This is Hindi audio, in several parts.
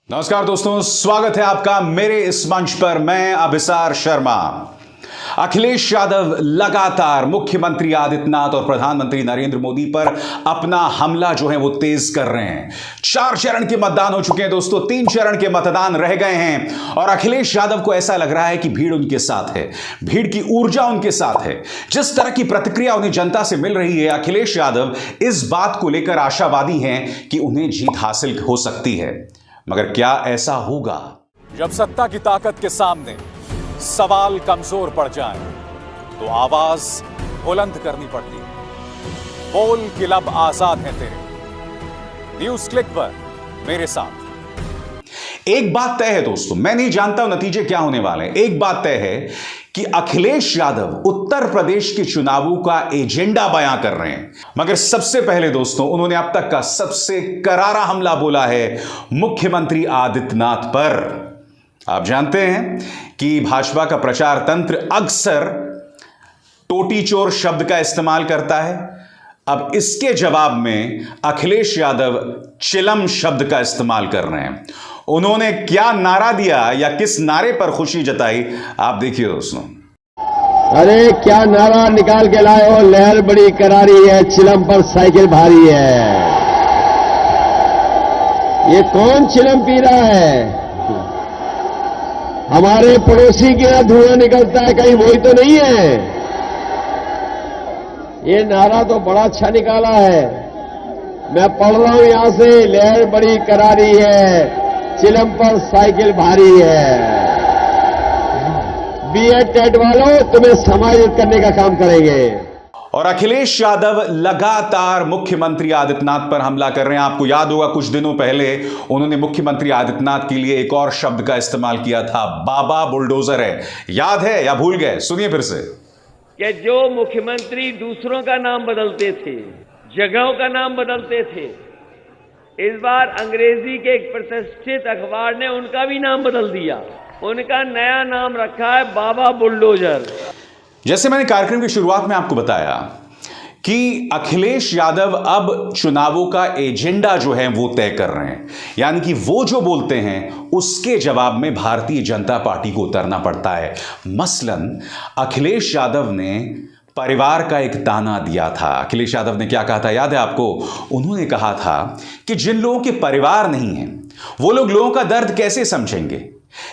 नमस्कार दोस्तों, स्वागत है आपका मेरे इस मंच पर। मैं अभिसार शर्मा। अखिलेश यादव लगातार मुख्यमंत्री आदित्यनाथ और प्रधानमंत्री नरेंद्र मोदी पर अपना हमला जो है वो तेज कर रहे हैं। 4 चरण के मतदान हो चुके हैं दोस्तों, 3 चरण के मतदान रह गए हैं और अखिलेश यादव को ऐसा लग रहा है कि भीड़ उनके साथ है, भीड़ की ऊर्जा उनके साथ है। जिस तरह की प्रतिक्रिया उन्हें जनता से मिल रही है, अखिलेश यादव इस बात को लेकर आशावादी हैं कि उन्हें जीत हासिल हो सकती है। मगर क्या ऐसा होगा? जब सत्ता की ताकत के सामने सवाल कमजोर पड़ जाए तो आवाज बुलंद करनी पड़ती है। बोल कि लब आजाद हैं तेरे। न्यूज क्लिक पर मेरे साथ। एक बात तय है दोस्तों, मैं नहीं जानता हूं नतीजे क्या होने वाले हैं। एक बात तय है कि अखिलेश यादव उत्तर प्रदेश के चुनावों का एजेंडा बयां कर रहे हैं। मगर सबसे पहले दोस्तों, उन्होंने अब तक का सबसे करारा हमला बोला है मुख्यमंत्री आदित्यनाथ पर। आप जानते हैं कि भाजपा का प्रचार तंत्र अक्सर टोटी चोर शब्द का इस्तेमाल करता है। अब इसके जवाब में अखिलेश यादव चिलम शब्द का इस्तेमाल कर रहे हैं। उन्होंने क्या नारा दिया या किस नारे पर खुशी जताई, आप देखिए दोस्तों। अरे क्या नारा निकाल के लाए हो, लहर बड़ी करारी है, चिलम पर साइकिल भारी है। ये कौन चिलम पी रहा है? हमारे पड़ोसी की यहाँ धुआं निकलता है, कहीं वही तो नहीं है? ये नारा तो बड़ा अच्छा निकाला है। मैं पढ़ रहा हूं यहां से, लहर बड़ी करारी है, चिलम पर साइकिल भारी है। बीएड टेट वालों, तुम्हें समायोजित करने का काम करेंगे। और अखिलेश यादव लगातार मुख्यमंत्री आदित्यनाथ पर हमला कर रहे हैं। आपको याद होगा कुछ दिनों पहले उन्होंने मुख्यमंत्री आदित्यनाथ के लिए एक और शब्द का इस्तेमाल किया था, बाबा बुलडोजर है। याद है या भूल गए? सुनिए फिर से। कि जो मुख्यमंत्री दूसरों का नाम बदलते थे, जगहों का नाम बदलते थे, इस बार अंग्रेजी के एक प्रतिष्ठित अखबार ने उनका भी नाम बदल दिया। उनका नया नाम रखा है बाबा बुलडोजर। जैसे मैंने कार्यक्रम की शुरुआत में आपको बताया कि अखिलेश यादव अब चुनावों का एजेंडा जो है वो तय कर रहे हैं। यानी कि वो जो बोलते हैं उसके जवाब में भारतीय जनता पार्टी को उतरना पड़ता है। मसलन अखिलेश यादव ने परिवार का एक ताना दिया था। अखिलेश यादव ने क्या कहा था, याद है आपको? उन्होंने कहा था कि जिन लोगों के परिवार नहीं है वो लोग लोगों का दर्द कैसे समझेंगे।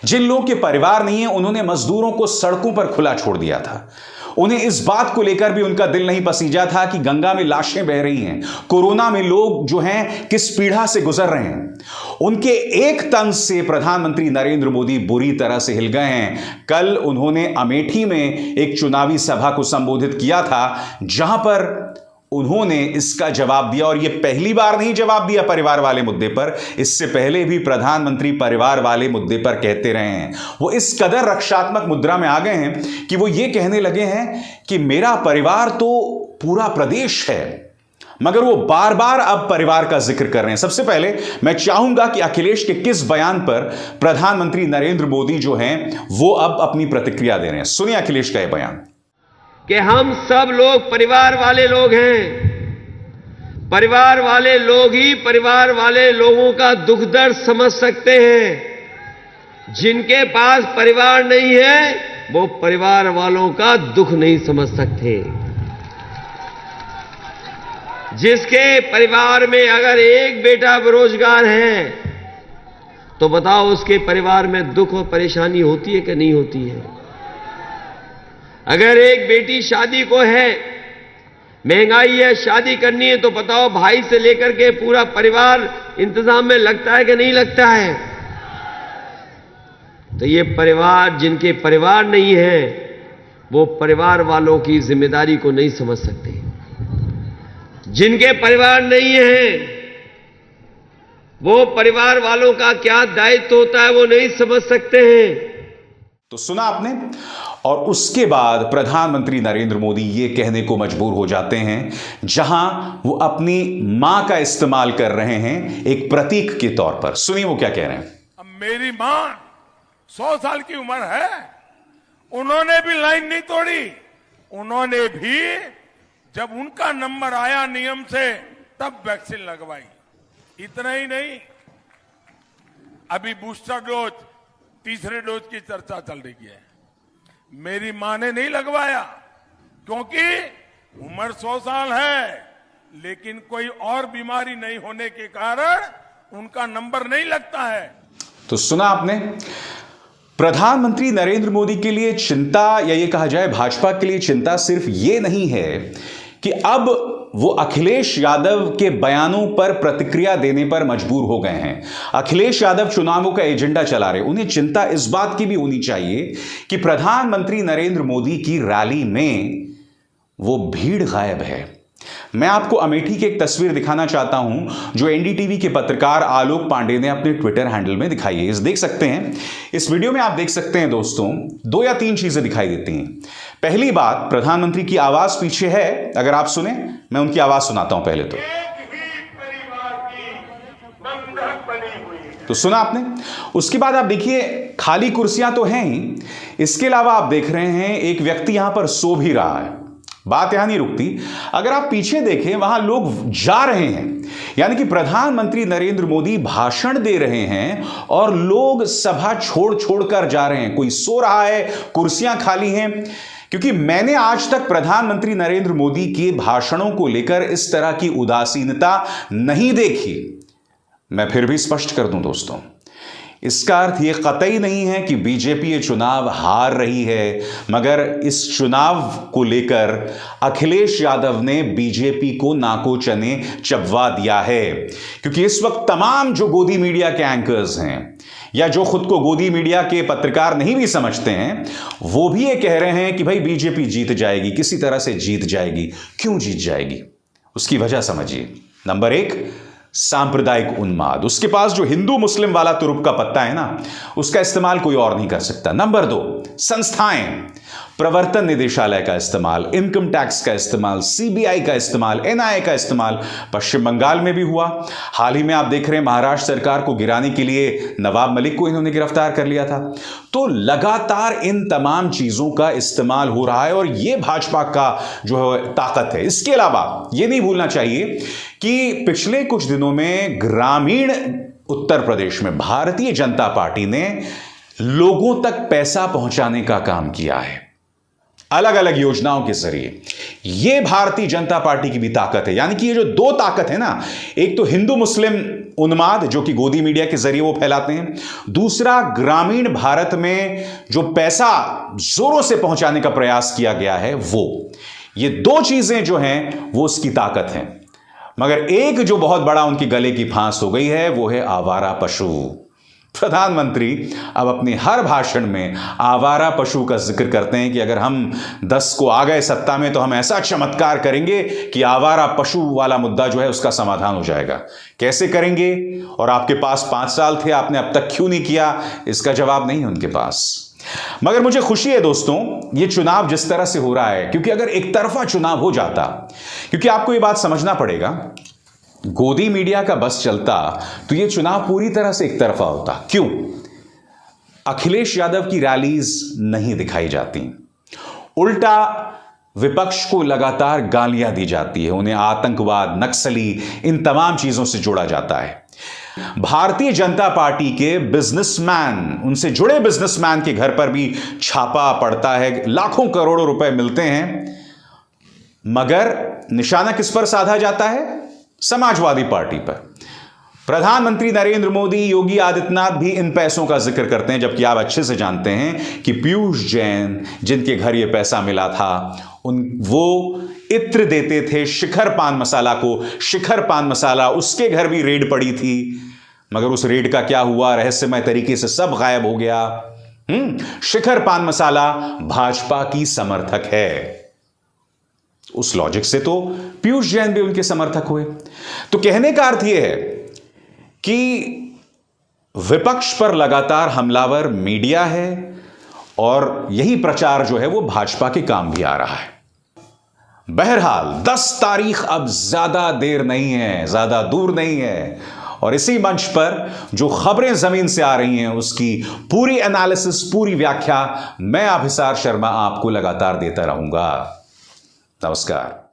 जिन लोगों के परिवार नहीं है उन्होंने मजदूरों को सड़कों पर खुला छोड़ दिया था। उन्हें इस बात को लेकर भी उनका दिल नहीं पसीजा था कि गंगा में लाशें बह रही हैं, कोरोना में लोग जो हैं किस पीड़ा से गुजर रहे हैं। उनके एक तंज से प्रधानमंत्री नरेंद्र मोदी बुरी तरह से हिल गए हैं। कल उन्होंने अमेठी में एक चुनावी सभा को संबोधित किया था, जहां पर उन्होंने इसका जवाब दिया। और यह पहली बार नहीं जवाब दिया परिवार वाले मुद्दे पर, इससे पहले भी प्रधानमंत्री परिवार वाले मुद्दे पर कहते रहे हैं। वो इस कदर रक्षात्मक मुद्रा में आ गए हैं कि वो ये कहने लगे हैं कि मेरा परिवार तो पूरा प्रदेश है। मगर वो बार बार अब परिवार का जिक्र कर रहे हैं। सबसे पहले मैं चाहूंगा कि अखिलेश के किस बयान पर प्रधानमंत्री नरेंद्र मोदी जो हैं वो अब अपनी प्रतिक्रिया दे रहे हैं। सुनिए अखिलेश का यह बयान कि हम सब लोग परिवार वाले लोग हैं। परिवार वाले लोग ही परिवार वाले लोगों का दुख दर्द समझ सकते हैं। जिनके पास परिवार नहीं है वो परिवार वालों का दुख नहीं समझ सकते। जिसके परिवार में अगर एक बेटा बेरोजगार है तो बताओ उसके परिवार में दुख और परेशानी होती है कि नहीं होती है? अगर एक बेटी शादी को है, महंगाई है, शादी करनी है, तो बताओ भाई से लेकर के पूरा परिवार इंतजाम में लगता है कि नहीं लगता है? तो ये परिवार, जिनके परिवार नहीं है वो परिवार वालों की जिम्मेदारी को नहीं समझ सकते। जिनके परिवार नहीं है वो परिवार वालों का क्या दायित्व होता है वो नहीं समझ सकते हैं। तो सुना आपने। और उसके बाद प्रधानमंत्री नरेंद्र मोदी ये कहने को मजबूर हो जाते हैं, जहां वो अपनी मां का इस्तेमाल कर रहे हैं एक प्रतीक के तौर पर। सुनिए वो क्या कह रहे हैं। अब मेरी मां 100 साल की उम्र है, उन्होंने भी लाइन नहीं तोड़ी। उन्होंने भी जब उनका नंबर आया नियम से तब वैक्सीन लगवाई। इतना ही नहीं, अभी बूस्टर डोज, तीसरे डोज की चर्चा चल रही है। मेरी मां ने नहीं लगवाया क्योंकि उम्र 100 साल है, लेकिन कोई और बीमारी नहीं होने के कारण उनका नंबर नहीं लगता है। तो सुना आपने, प्रधानमंत्री नरेंद्र मोदी के लिए चिंता, या ये कहा जाए भाजपा के लिए चिंता, सिर्फ ये नहीं है कि अब वो अखिलेश यादव के बयानों पर प्रतिक्रिया देने पर मजबूर हो गए हैं। अखिलेश यादव चुनावों का एजेंडा चला रहे, उन्हें चिंता इस बात की भी होनी चाहिए कि प्रधानमंत्री नरेंद्र मोदी की रैली में वो भीड़ गायब है। मैं आपको अमेठी की एक तस्वीर दिखाना चाहता हूं जो एनडीटीवी के पत्रकार आलोक पांडे ने अपने ट्विटर हैंडल में दिखाई है। इस देख सकते हैं, इस वीडियो में आप देख सकते हैं दोस्तों, 2 या 3 चीजें दिखाई देती हैं। पहली बात, प्रधानमंत्री की आवाज पीछे है, अगर आप सुने, मैं उनकी आवाज सुनाता हूं पहले तो सुना आपने। उसके बाद आप देखिए, खाली कुर्सियां तो हैं ही, इसके अलावा आप देख रहे हैं एक व्यक्ति यहां पर सो भी रहा है। बात यहां नहीं रुकती, अगर आप पीछे देखें वहां लोग जा रहे हैं, यानी कि प्रधानमंत्री नरेंद्र मोदी भाषण दे रहे हैं और लोग सभा छोड़ कर जा रहे हैं। कोई सो रहा है, कुर्सियां खाली हैं। क्योंकि मैंने आज तक प्रधानमंत्री नरेंद्र मोदी के भाषणों को लेकर इस तरह की उदासीनता नहीं देखी। मैं फिर भी स्पष्ट कर दूं दोस्तों, इसका अर्थ यह कतई नहीं है कि बीजेपी ये चुनाव हार रही है, मगर इस चुनाव को लेकर अखिलेश यादव ने बीजेपी को नाको चने चबवा दिया है। क्योंकि इस वक्त तमाम जो गोदी मीडिया के एंकर्स हैं या जो खुद को गोदी मीडिया के पत्रकार नहीं भी समझते हैं, वो भी ये कह रहे हैं कि भाई बीजेपी जीत जाएगी, किसी तरह से जीत जाएगी। क्यों जीत जाएगी, उसकी वजह समझिए। नंबर 1, सांप्रदायिक उन्माद। उसके पास जो हिंदू मुस्लिम वाला तुरुप का पत्ता है ना, उसका इस्तेमाल कोई और नहीं कर सकता। नंबर 2, संस्थाएं, प्रवर्तन निदेशालय का इस्तेमाल, इनकम टैक्स का इस्तेमाल, सीबीआई का इस्तेमाल, एनआईए का इस्तेमाल पश्चिम बंगाल में भी हुआ। हाल ही में आप देख रहे हैं महाराष्ट्र सरकार को गिराने के लिए नवाब मलिक को इन्होंने गिरफ्तार कर लिया था। तो लगातार इन तमाम चीजों का इस्तेमाल हो रहा है और यह भाजपा का जो है ताकत है। इसके अलावा यह नहीं भूलना चाहिए कि पिछले कुछ दिनों में ग्रामीण उत्तर प्रदेश में भारतीय जनता पार्टी ने लोगों तक पैसा पहुंचाने का काम किया है अलग अलग योजनाओं के जरिए। यह भारतीय जनता पार्टी की भी ताकत है। यानी कि ये जो 2 ताकत है ना, एक तो हिंदू मुस्लिम उन्माद जो कि गोदी मीडिया के जरिए वो फैलाते हैं, दूसरा ग्रामीण भारत में जो पैसा जोरों से पहुंचाने का प्रयास किया गया है वो। ये 2 चीजें जो हैं वो उसकी ताकत हैं। मगर एक जो बहुत बड़ा उनकी गले की फांस हो गई है वो है आवारा पशु। प्रधानमंत्री अब अपने हर भाषण में आवारा पशु का जिक्र करते हैं कि अगर हम 10 को आ गए सत्ता में तो हम ऐसा चमत्कार करेंगे कि आवारा पशु वाला मुद्दा जो है उसका समाधान हो जाएगा। कैसे करेंगे, और आपके पास 5 साल थे, आपने अब तक क्यों नहीं किया, इसका जवाब नहीं है उनके पास। मगर मुझे खुशी है दोस्तों, ये चुनाव जिस तरह से हो रहा है, क्योंकि अगर एक तरफा चुनाव हो जाता, क्योंकि आपको ये बात समझना पड़ेगा, गोदी मीडिया का बस चलता तो यह चुनाव पूरी तरह से एक तरफा होता। क्यों? अखिलेश यादव की रैलीज नहीं दिखाई जाती, उल्टा विपक्ष को लगातार गालियां दी जाती है, उन्हें आतंकवाद, नक्सली, इन तमाम चीजों से जोड़ा जाता है। भारतीय जनता पार्टी के बिजनेसमैन, उनसे जुड़े बिजनेसमैन के घर पर भी छापा पड़ता है, लाखों करोड़ों रुपए मिलते हैं, मगर निशाना किस पर साधा जाता है? समाजवादी पार्टी पर। प्रधानमंत्री नरेंद्र मोदी, योगी आदित्यनाथ भी इन पैसों का जिक्र करते हैं, जबकि आप अच्छे से जानते हैं कि पीयूष जैन जिनके घर यह पैसा मिला था, वो इत्र देते थे शिखर पान मसाला को। शिखर पान मसाला, उसके घर भी रेड पड़ी थी, मगर उस रेड का क्या हुआ, रहस्यमय तरीके से सब गायब हो गया। शिखर पान मसाला भाजपा की समर्थक है। उस लॉजिक से तो पीयूष जैन भी उनके समर्थक हुए। तो कहने का अर्थ यह है कि विपक्ष पर लगातार हमलावर मीडिया है और यही प्रचार जो है वो भाजपा के काम भी आ रहा है। बहरहाल 10 तारीख अब ज्यादा देर नहीं है, ज्यादा दूर नहीं है, और इसी मंच पर जो खबरें जमीन से आ रही हैं उसकी पूरी एनालिसिस, पूरी व्याख्या मैं अभिसार शर्मा आपको लगातार देता रहूंगा। नमस्कार।